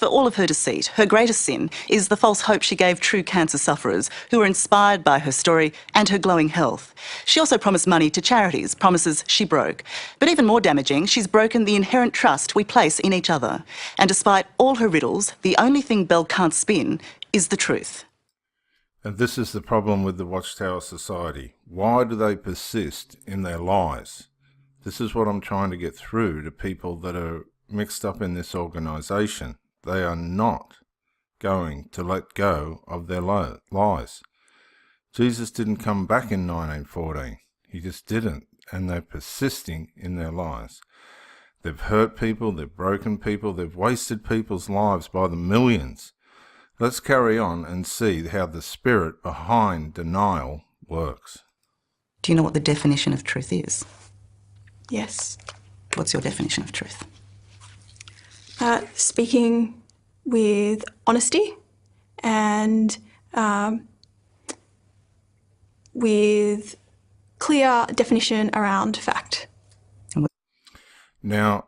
for all of her deceit, her greatest sin is the false hope she gave true cancer sufferers who were inspired by her story and her glowing health. She also promised money to charities, promises she broke. But even more damaging, she's broken the inherent trust we place in each other. And despite all her riddles, the only thing Belle can't spin is the truth. And this is the problem with the Watchtower Society. Why do they persist in their lies? This is what I'm trying to get through to people that are mixed up in this organisation. They are not going to let go of their lies. Jesus didn't come back in 1914. He just didn't. And they're persisting in their lies. They've hurt people, they've broken people, they've wasted people's lives by the millions. Let's carry on and see how the spirit behind denial works. Do you know what the definition of truth is? Yes. What's your definition of truth? Speaking with honesty and with clear definition around fact. Now,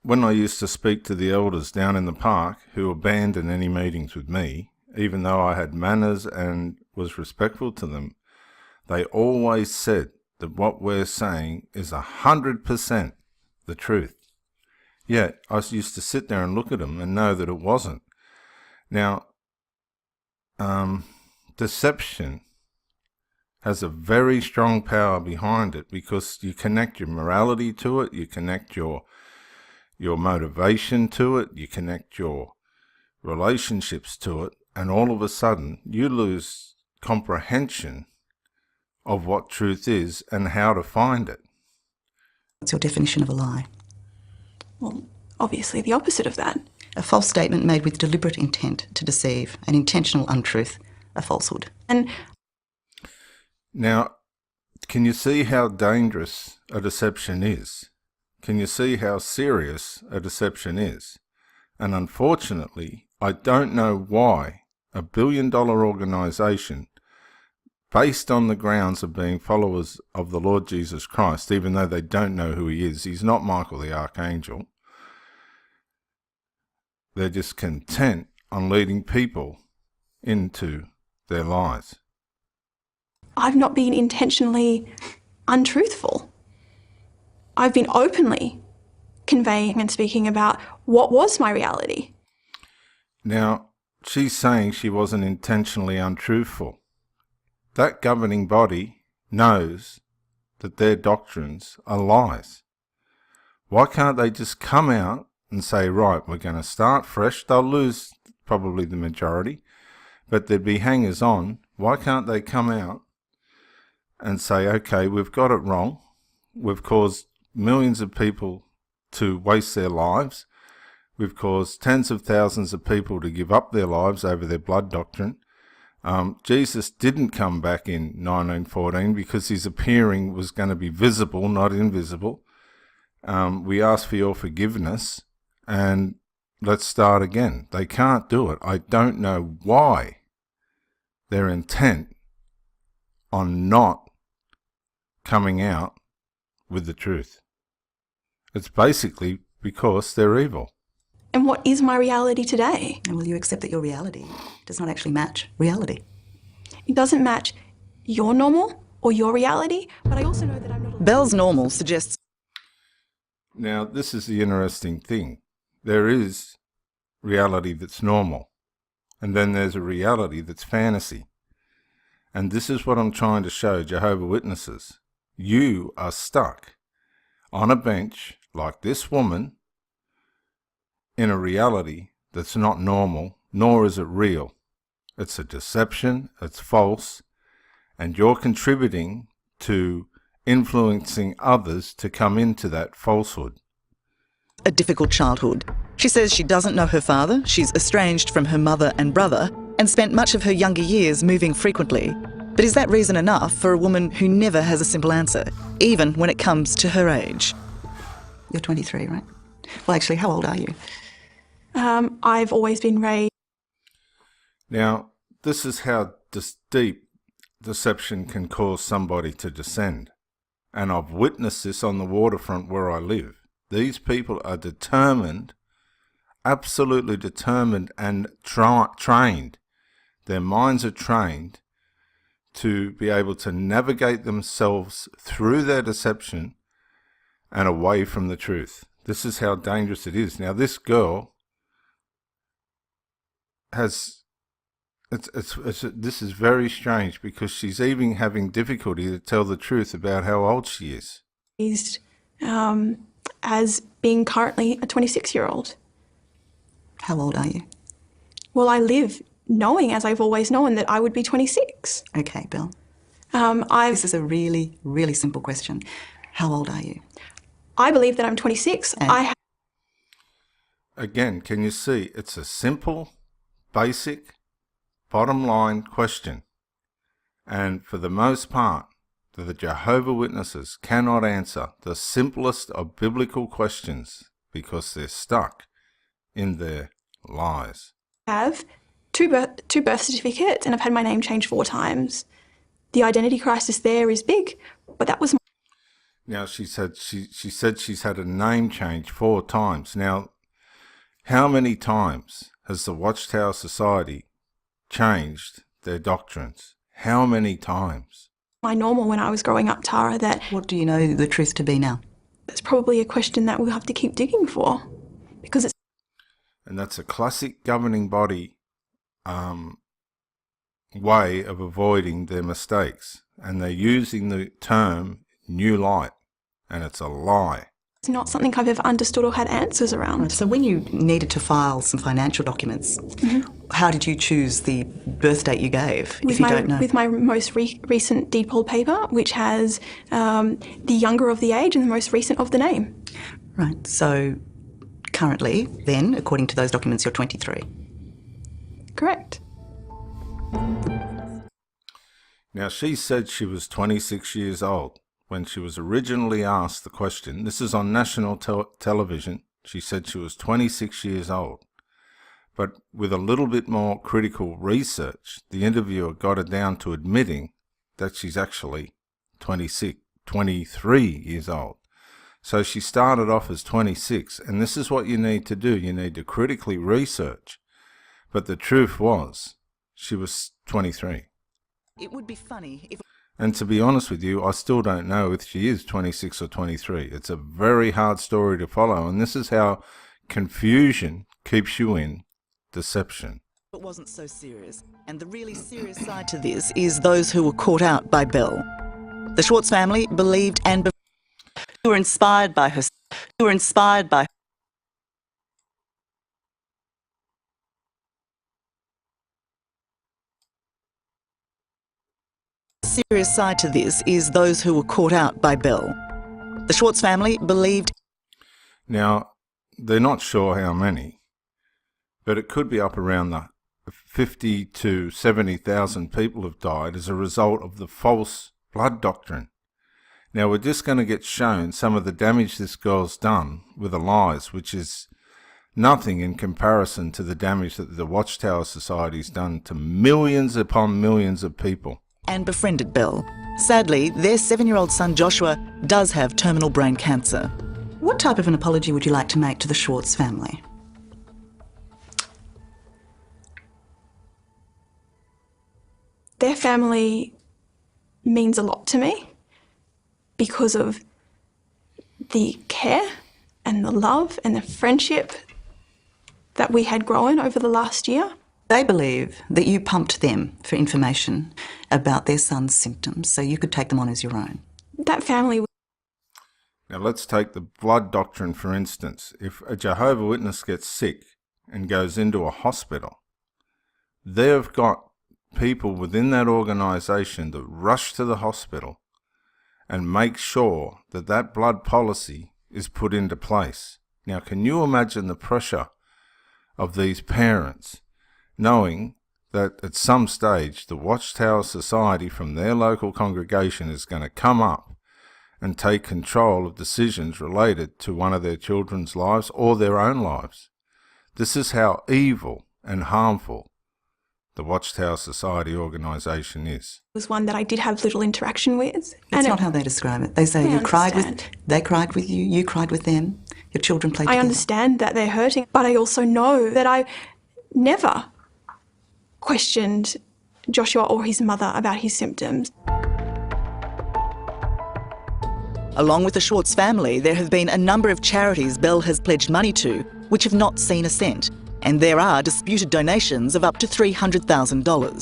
when I used to speak to the elders down in the park who abandoned any meetings with me, even though I had manners and was respectful to them, they always said that what we're saying is 100% the truth. Yet, I used to sit there and look at them and know that it wasn't. Now, deception has a very strong power behind it because you connect your morality to it, you connect your motivation to it, you connect your relationships to it, and all of a sudden you lose comprehension of what truth is and how to find it. What's your definition of a lie? Well, obviously the opposite of that. A false statement made with deliberate intent to deceive, an intentional untruth, a falsehood. And now, can you see how dangerous a deception is? Can you see how serious a deception is? And unfortunately, I don't know why a billion-dollar organisation, based on the grounds of being followers of the Lord Jesus Christ, even though they don't know who he is, he's not Michael the Archangel, they're just content on leading people into their lies. I've not been intentionally untruthful. I've been openly conveying and speaking about what was my reality. Now, she's saying she wasn't intentionally untruthful. That governing body knows that their doctrines are lies. Why can't they just come out and say, right, we're going to start fresh? They'll lose probably the majority, but there'd be hangers-on. Why can't they come out and say, okay, we've got it wrong. We've caused millions of people to waste their lives. We've caused tens of thousands of people to give up their lives over their blood doctrine. Jesus didn't come back in 1914 because his appearing was going to be visible, not invisible. We ask for your forgiveness and let's start again. They can't do it. I don't know why they're intent on not coming out with the truth. It's basically because they're evil. And what is my reality today? And will you accept that your reality does not actually match reality? It doesn't match your normal or your reality, but I also know that I'm not... Belle's normal suggests... Now, this is the interesting thing. There is reality that's normal, and then there's a reality that's fantasy. And this is what I'm trying to show Jehovah Witnesses. You are stuck on a bench like this woman in a reality that's not normal, nor is it real. It's a deception, it's false, and you're contributing to influencing others to come into that falsehood. A difficult childhood. She says she doesn't know her father, she's estranged from her mother and brother, and spent much of her younger years moving frequently. But is that reason enough for a woman who never has a simple answer, even when it comes to her age? You're 23, right? Well, actually, how old are you? I've always been raised... Now, this is how deep deception can cause somebody to descend. And I've witnessed this on the waterfront where I live. These people are determined, absolutely determined and trained. Their minds are trained to be able to navigate themselves through their deception and away from the truth. This is how dangerous it is. Now, this girl has... this is very strange because she's even having difficulty to tell the truth about how old she is. As being currently a 26-year-old. How old are you? Well, I live knowing, as I've always known, that I would be 26. Okay, Bill. This is a really, really simple question. How old are you? I believe that I'm 26. Again, can you see? It's a simple, basic, bottom line question. And for the most part, the Jehovah Witnesses cannot answer the simplest of biblical questions because they're stuck in their lies. I have two birth certificates and I've had my name changed 4 times. The identity crisis there is big, but that was... Now, she said she's had a name change 4 times. Now, how many times has the Watchtower Society changed their doctrines? How many times? My normal when I was growing up, Tara, that... What do you know the truth to be now? That's probably a question that we'll have to keep digging for, because it's... And that's a classic governing body way of avoiding their mistakes. And they're using the term new light, and it's a lie. It's not something I've ever understood or had answers around. Right, so when you needed to file some financial documents, how did you choose the birth date you gave, if you don't know? With my most recent deed poll paper, which has the younger of the age and the most recent of the name. Right, so currently, then, according to those documents, you're 23. Correct. Now, she said she was 26 years old when she was originally asked the question. This is on national television. She said she was 26 years old. But with a little bit more critical research, the interviewer got her down to admitting that she's actually 23 years old. So she started off as 26, and this is what you need to do. You need to critically research. But the truth was, she was 23. It would be funny if... And to be honest with you, I still don't know if she is 26 or 23. It's a very hard story to follow, and this is how confusion keeps you in deception. It wasn't so serious, and the really serious side to this is those who were caught out by Belle. The Schwartz family believed and who were inspired by her, serious side to this is those who were caught out by Belle. The Schwartz family believed... Now, they're not sure how many, but it could be up around the 50 to 70,000 people have died as a result of the false blood doctrine. Now, we're just going to get shown some of the damage this girl's done with the lies, which is nothing in comparison to the damage that the Watchtower Society's done to millions upon millions of people. And befriended Belle. Sadly, their 7-year-old son Joshua does have terminal brain cancer. What type of an apology would you like to make to the Schwartz family? Their family means a lot to me because of the care and the love and the friendship that we had grown over the last year. They believe that you pumped them for information about their son's symptoms so you could take them on as your own. That family... Now let's take the blood doctrine for instance. If a Jehovah Witness gets sick and goes into a hospital, they've got people within that organisation that rush to the hospital and make sure that that blood policy is put into place. Now, can you imagine the pressure of these parents knowing that at some stage the Watchtower Society from their local congregation is going to come up and take control of decisions related to one of their children's lives or their own lives? This is how evil and harmful the Watchtower Society organisation is. It was one that I did have little interaction with. It's not how they describe it. They say they cried with you cried with them, Your children play I together. understand that they're hurting, but I also know that I never questioned Joshua or his mother about his symptoms. Along with the Schwartz family, there have been a number of charities Belle has pledged money to which have not seen a cent. And there are disputed donations of up to $300,000.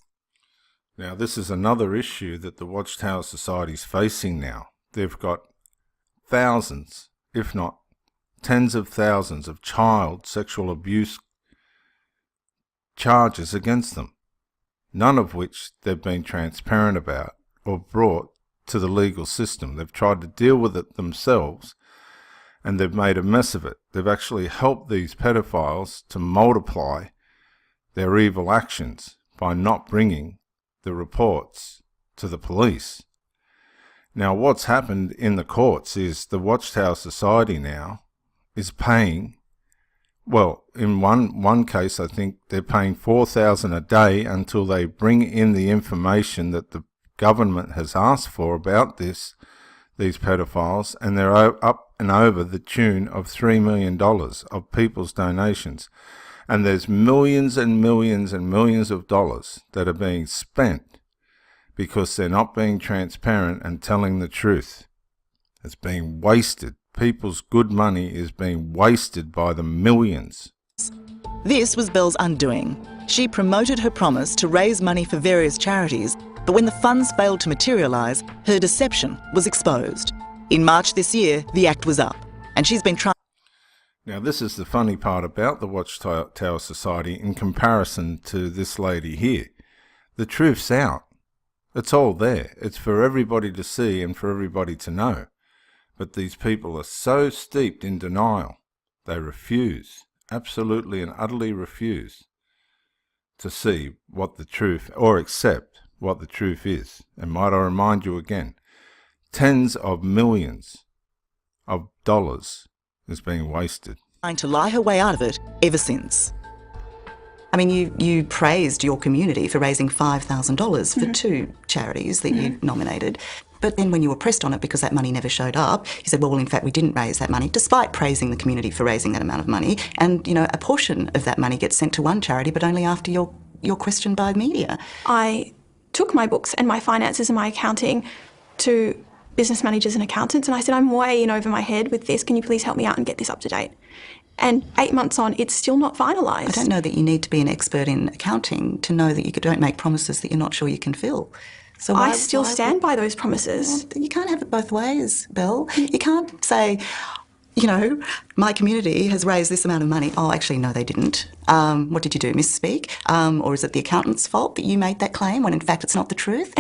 Now, this is another issue that the Watchtower Society is facing now. They've got thousands, if not tens of thousands, of child sexual abuse charges against them, none of which they've been transparent about or brought to the legal system. They've tried to deal with it themselves, and they've made a mess of it. They've actually helped these pedophiles to multiply their evil actions by not bringing the reports to the police. Now, what's happened in the courts is the Watchtower Society now is paying, well, in one case, I think they're paying $4,000 a day until they bring in the information that the government has asked for about these pedophiles, and they're up and over the tune of $3 million of people's donations. And there's millions and millions and millions of dollars that are being spent because they're not being transparent and telling the truth. It's being wasted. People's good money is being wasted by the millions. This was Belle's undoing. She promoted her promise to raise money for various charities, but when the funds failed to materialise, her deception was exposed. In March this year, the act was up, and she's been trying. Now, this is the funny part about the Watchtower Society in comparison to this lady here. The truth's out. It's all there. It's for everybody to see and for everybody to know. But these people are so steeped in denial, they refuse, absolutely and utterly refuse, to see what the truth, or accept what the truth is. And might I remind you again, tens of millions of dollars is being wasted. Trying to lie her way out of it ever since. I mean, you praised your community for raising $5,000 for two charities that you nominated. But then when you were pressed on it because that money never showed up, you said, well, in fact, we didn't raise that money, despite praising the community for raising that amount of money. And, you know, a portion of that money gets sent to one charity, but only after you're questioned by the media. I took my books and my finances and my accounting to business managers and accountants, and I said, I'm way in over my head with this. Can you please help me out and get this up to date? And 8 months on, it's still not finalised. I don't know that you need to be an expert in accounting to know that you don't make promises that you're not sure you can fill. So I still stand by those promises. You can't have it both ways, Belle. You can't say, you know, my community has raised this amount of money. Oh, actually, no, they didn't. What did you do, misspeak? Or is it the accountant's fault that you made that claim when in fact it's not the truth?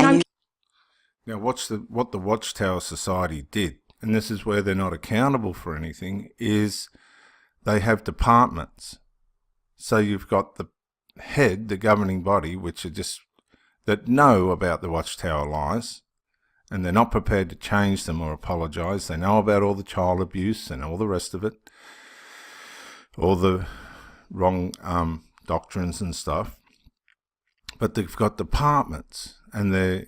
Now, what the Watchtower Society did, and this is where they're not accountable for anything, is they have departments. So you've got the head, the governing body, which are just that know about the Watchtower lies, and they're not prepared to change them or apologise. They know about all the child abuse and all the rest of it, all the wrong doctrines and stuff. But they've got departments, and their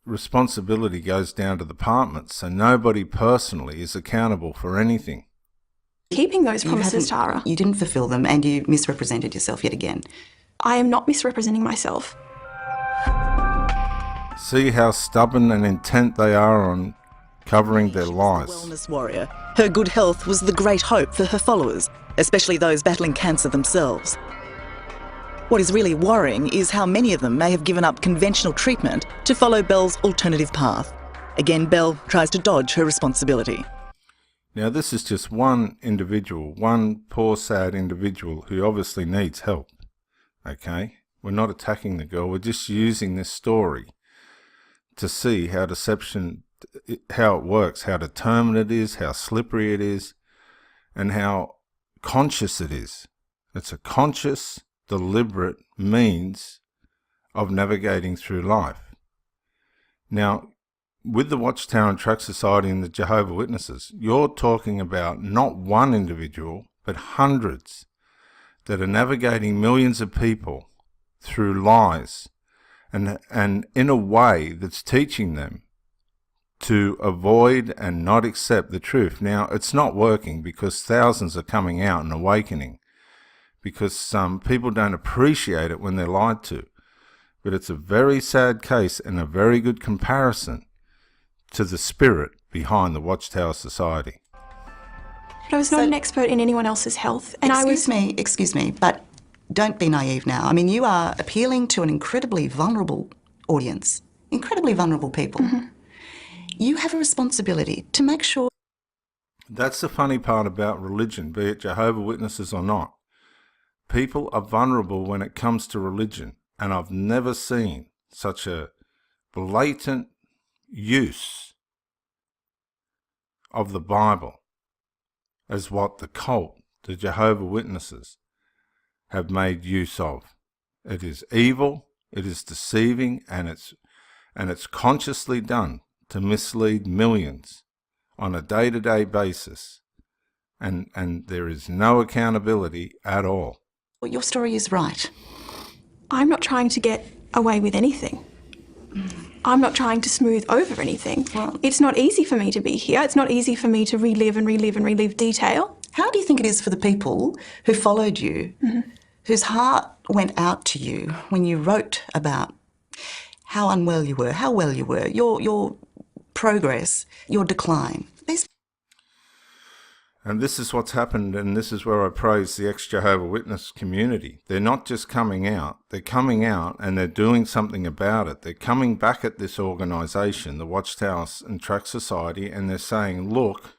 responsibility goes down to the departments, so nobody personally is accountable for anything. Keeping those promises, Tara. You didn't fulfil them, and you misrepresented yourself yet again. I am not misrepresenting myself. See how stubborn and intent they are on covering their lies. Wellness warrior. Her good health was the great hope for her followers, especially those battling cancer themselves. What is really worrying is how many of them may have given up conventional treatment to follow Belle's alternative path. Again, Belle tries to dodge her responsibility. Now, this is just one individual, one poor, sad individual who obviously needs help, okay? We're not attacking the girl, we're just using this story to see how deception, how it works, how determined it is, how slippery it is, and how conscious it is. It's a conscious, deliberate means of navigating through life. Now, with the Watchtower and Tract Society and the Jehovah Witnesses, you're talking about not one individual, but hundreds that are navigating millions of people through lies and in a way that's teaching them to avoid and not accept the truth. Now, it's not working because thousands are coming out and awakening, because people don't appreciate it when they're lied to. But it's a very sad case and a very good comparison to the spirit behind the Watchtower Society. But I was not an expert in anyone else's health, and Excuse me, but don't be naive now. I mean, you are appealing to an incredibly vulnerable audience, incredibly vulnerable people. You have a responsibility to make sure... That's the funny part about religion, be it Jehovah Witnesses or not. People are vulnerable when it comes to religion, and I've never seen such a blatant use of the Bible as what the cult, the Jehovah Witnesses, have made use of. It is evil, it is deceiving, and it's consciously done to mislead millions on a day-to-day basis, and there is no accountability at all. Well, your story is right. I'm not trying to get away with anything. I'm not trying to smooth over anything. Well, it's not easy for me to be here. It's not easy for me to relive and relive and relive detail. How do you think it is for the people who followed you, whose heart went out to you when you wrote about how unwell you were, how well you were, your progress, your decline? And this is what's happened, and this is where I praise the ex-Jehovah Witness community. They're not just coming out, they're coming out and they're doing something about it. They're coming back at this organisation, the Watchtower and Tract Society, and they're saying, look,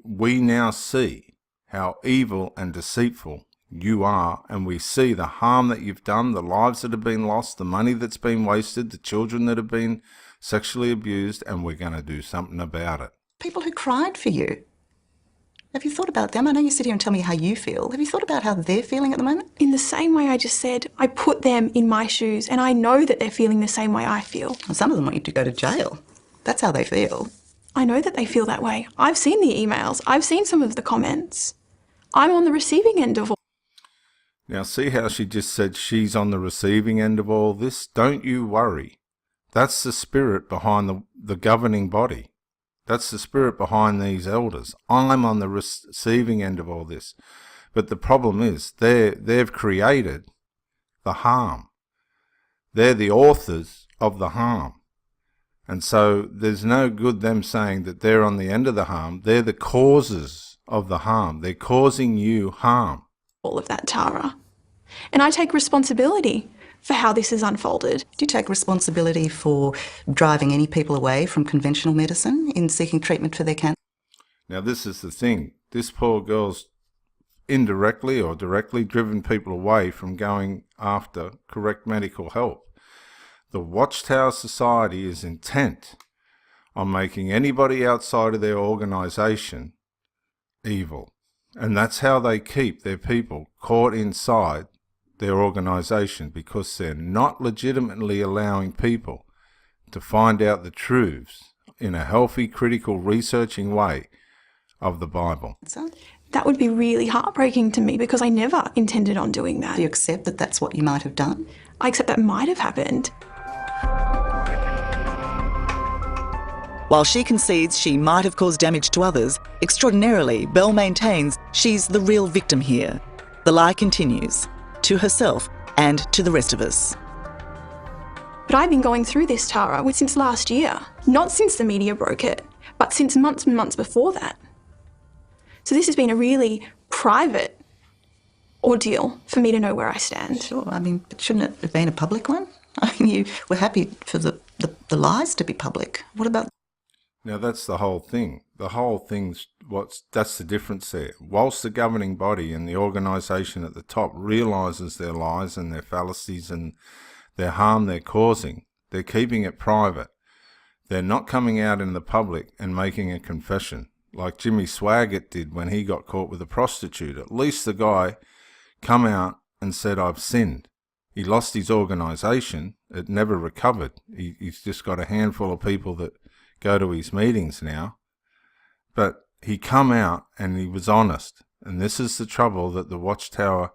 we now see how evil and deceitful you are, and we see the harm that you've done, the lives that have been lost, the money that's been wasted, the children that have been sexually abused, and we're going to do something about it. People who cried for you. Have you thought about them? I know you sit here and tell me how you feel. Have you thought about how they're feeling at the moment? In the same way I just said, I put them in my shoes and I know that they're feeling the same way I feel. Well, some of them want you to go to jail. That's how they feel. I know that they feel that way. I've seen the emails. I've seen some of the comments. I'm on the receiving end of all. Now, see how she just said she's on the receiving end of all this? Don't you worry. That's the spirit behind the governing body. That's the spirit behind these elders. I'm on the receiving end of all this. But the problem is they've created the harm. They're the authors of the harm. And so there's no good them saying that they're on the end of the harm. They're the causes of the harm. They're causing you harm. All of that, Tara. And I take responsibility for how this has unfolded. Do you take responsibility for driving any people away from conventional medicine in seeking treatment for their cancer? Now, this is the thing. This poor girl's indirectly or directly driven people away from going after correct medical help. The Watchtower Society is intent on making anybody outside of their organisation evil. And that's how they keep their people caught inside their organisation, because they're not legitimately allowing people to find out the truths in a healthy, critical, researching way of the Bible. That would be really heartbreaking to me because I never intended on doing that. Do you accept that that's what you might have done? I accept that might have happened. While she concedes she might have caused damage to others, extraordinarily, Bell maintains she's the real victim here. The lie continues, to herself and to the rest of us. But I've been going through this, Tara, since last year. Not since the media broke it, but since months and months before that. So this has been a really private ordeal for me to know where I stand. Sure, I mean, but shouldn't it have been a public one? I mean, you were happy for the lies to be public. What about... Now, that's the whole thing. The whole thing's that's the difference there. Whilst the governing body and the organisation at the top realises their lies and their fallacies and their harm they're causing, they're keeping it private. They're not coming out in the public and making a confession like Jimmy Swaggart did when he got caught with a prostitute. At least the guy come out and said, I've sinned. He lost his organisation. It never recovered. He's just got a handful of people that go to his meetings now. But he come out and he was honest. And this is the trouble that the Watchtower,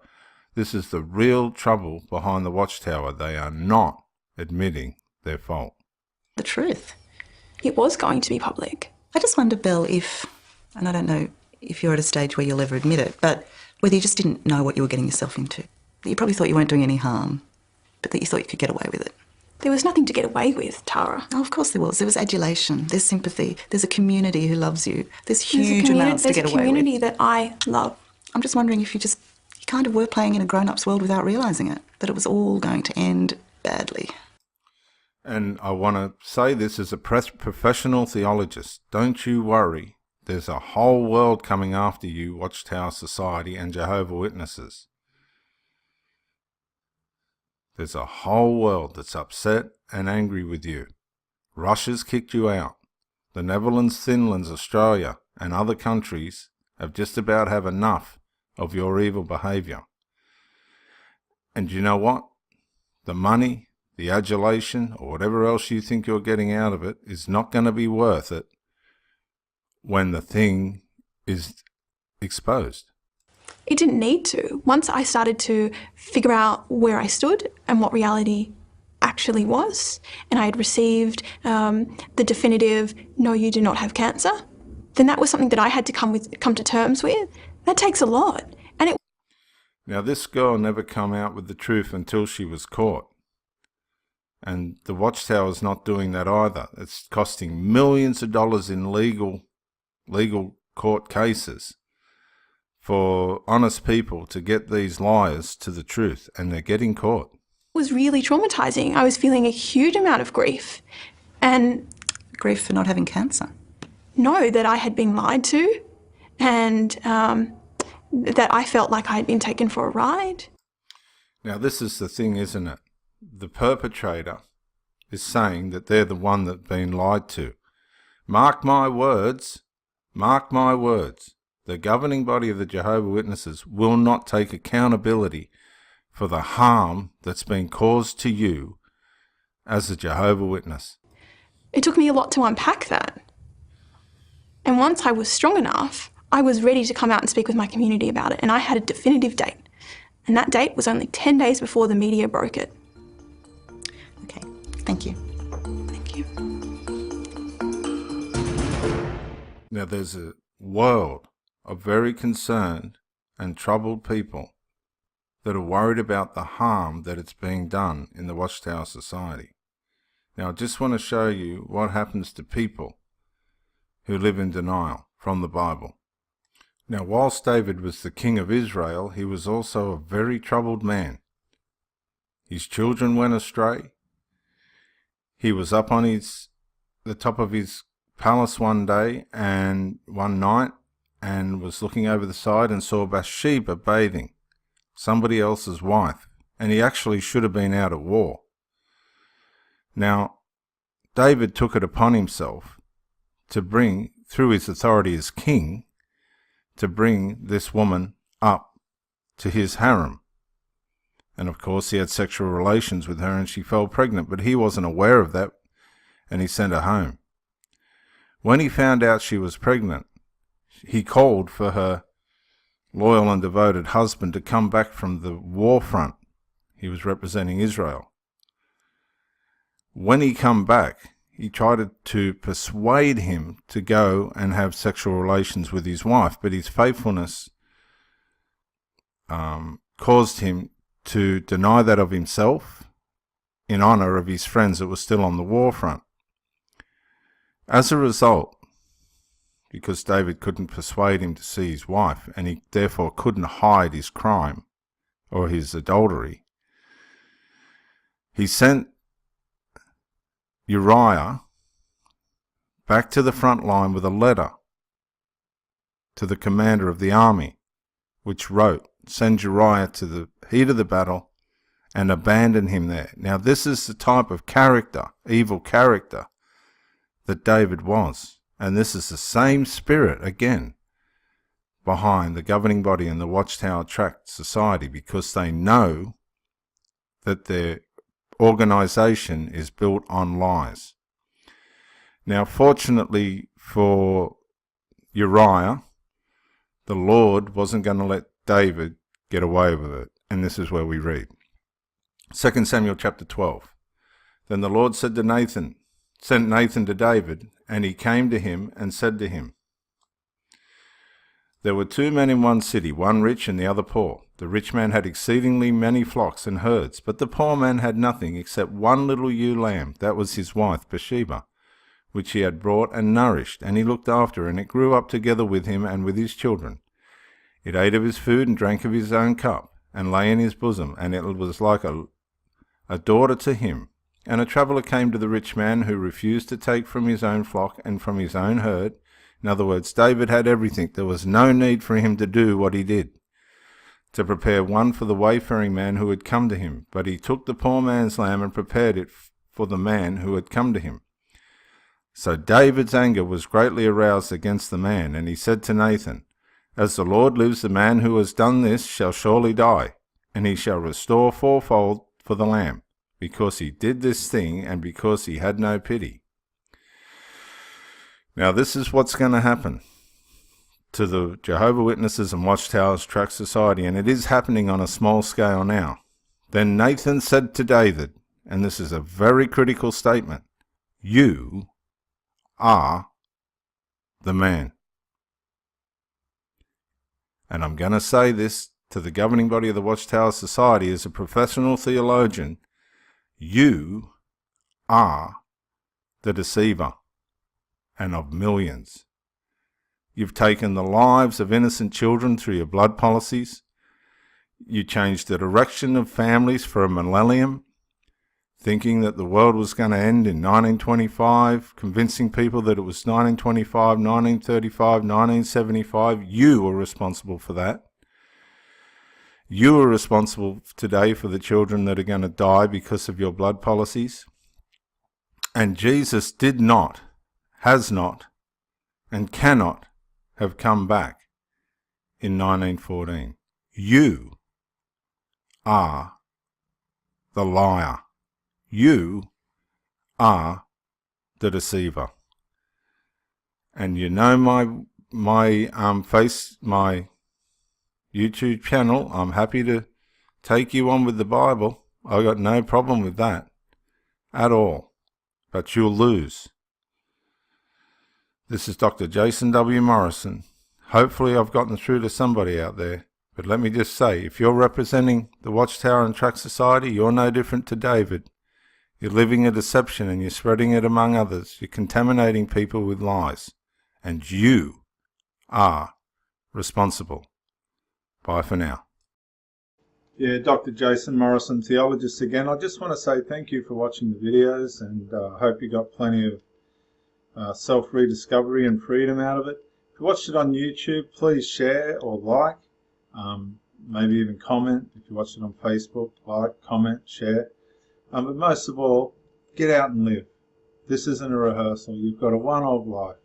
this is the real trouble behind the Watchtower. They are not admitting their fault. The truth. it was going to be public. I just wonder, Belle, if, and I don't know if you're at a stage where you'll ever admit it, but whether you just didn't know what you were getting yourself into. That you probably thought you weren't doing any harm, but that you thought you could get away with it. There was nothing to get away with, Tara. Oh, of course there was. There was adulation, there's sympathy, there's a community who loves you. There's huge amounts to get away with. There's a community that I love. I'm just wondering if you kind of were playing in a grown-up's world without realising it, that it was all going to end badly. And I want to say this as a professional theologist. Don't you worry. There's a whole world coming after you, Watchtower Society and Jehovah Witnesses. There's a whole world that's upset and angry with you. Russia's kicked you out. The Netherlands, Finland, Australia and other countries have just about had enough of your evil behaviour. And you know what? The money, the adulation, or whatever else you think you're getting out of it is not going to be worth it when the thing is exposed. It didn't need to. Once I started to figure out where I stood and what reality actually was, and I had received the definitive, no, you do not have cancer, then that was something that I had to come to terms with. That takes a lot. Now, this girl never come out with the truth until she was caught. And the Watchtower's not doing that either. It's costing millions of dollars in legal court cases for honest people to get these liars to the truth, and they're getting caught. It was really traumatizing. I was feeling a huge amount of grief. And grief for not having cancer? No, that I had been lied to, and that I felt like I had been taken for a ride. Now, this is the thing, isn't it? The perpetrator is saying that they're the one that's been lied to. Mark my words, the governing body of the Jehovah Witnesses will not take accountability for the harm that's been caused to you as a Jehovah Witness. It took me a lot to unpack that. And once I was strong enough, I was ready to come out and speak with my community about it, and I had a definitive date. And that date was only 10 days before the media broke it. Okay, thank you. Thank you. Now, there's a world of very concerned and troubled people that are worried about the harm that it's being done in the Watchtower Society. Now, I just want to show you what happens to people who live in denial from the Bible. Now, whilst David was the king of Israel, he was also a very troubled man. His children went astray. He was up on the top of his palace one night and was looking over the side and saw Bathsheba bathing, somebody else's wife, and he actually should have been out at war. Now, David took it upon himself to bring, through his authority as king, to bring this woman up to his harem. And of course he had sexual relations with her and she fell pregnant, but he wasn't aware of that and he sent her home. When he found out she was pregnant, he called for her loyal and devoted husband to come back from the war front. He was representing Israel. When he come back, he tried to persuade him to go and have sexual relations with his wife, but his faithfulness caused him to deny that of himself in honor of his friends that were still on the war front. As a result, because David couldn't persuade him to see his wife, and he therefore couldn't hide his crime or his adultery, he sent Uriah back to the front line with a letter to the commander of the army, which wrote, "Send Uriah to the heat of the battle and abandon him there." Now, this is the type of character, evil character, that David was. And this is the same spirit, again, behind the governing body and the Watchtower Tract Society, because they know that their organization is built on lies. Now, fortunately for Uriah, the Lord wasn't going to let David get away with it. And this is where we read. 2 Samuel chapter 12. Then the Lord said to Nathan, sent Nathan to David, and he came to him and said to him, There were 2 men in one city, one rich and the other poor. The rich man had exceedingly many flocks and herds, but the poor man had nothing except one little ewe lamb, that was his wife Bathsheba, which he had brought and nourished, and he looked after, and it grew up together with him and with his children. It ate of his food and drank of his own cup, and lay in his bosom, and it was like a daughter to him. And a traveller came to the rich man, who refused to take from his own flock and from his own herd. In other words, David had everything. There was no need for him to do what he did, to prepare one for the wayfaring man who had come to him. But he took the poor man's lamb and prepared it for the man who had come to him. So David's anger was greatly aroused against the man, and he said to Nathan, As the Lord lives, the man who has done this shall surely die, and he shall restore fourfold for the lamb, because he did this thing and because he had no pity. Now this is what's going to happen to the Jehovah Witnesses and Watchtowers Tract Society, and it is happening on a small scale now. Then Nathan said to David, and this is a very critical statement, You are the man. And I'm going to say this to the governing body of the Watchtower Society as a professional theologian, you are the deceiver, and of millions. You've taken the lives of innocent children through your blood policies. You changed the direction of families for a millennium, thinking that the world was going to end in 1925, convincing people that it was 1925, 1935, 1975. You were responsible for that. You are responsible today for the children that are going to die because of your blood policies. And Jesus did not, has not, and cannot have come back in 1914. You are the liar. You are the deceiver. And you know my YouTube channel, I'm happy to take you on with the Bible. I got no problem with that at all. But you'll lose. This is Dr. Jason W. Morrison. Hopefully I've gotten through to somebody out there. But let me just say, if you're representing the Watchtower and Tract Society, you're no different to David. You're living a deception and you're spreading it among others. You're contaminating people with lies. And you are responsible. Bye for now. Yeah, Dr. Jason Morrison, theologist again. I just want to say thank you for watching the videos, and I hope you got plenty of self-rediscovery and freedom out of it. If you watched it on YouTube, please share or like, maybe even comment. If you watched it on Facebook, like, comment, share. But most of all, get out and live. This isn't a rehearsal. You've got a one-off life.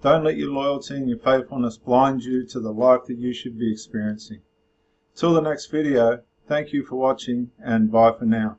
Don't let your loyalty and your faithfulness blind you to the life that you should be experiencing. Till the next video, thank you for watching, and bye for now.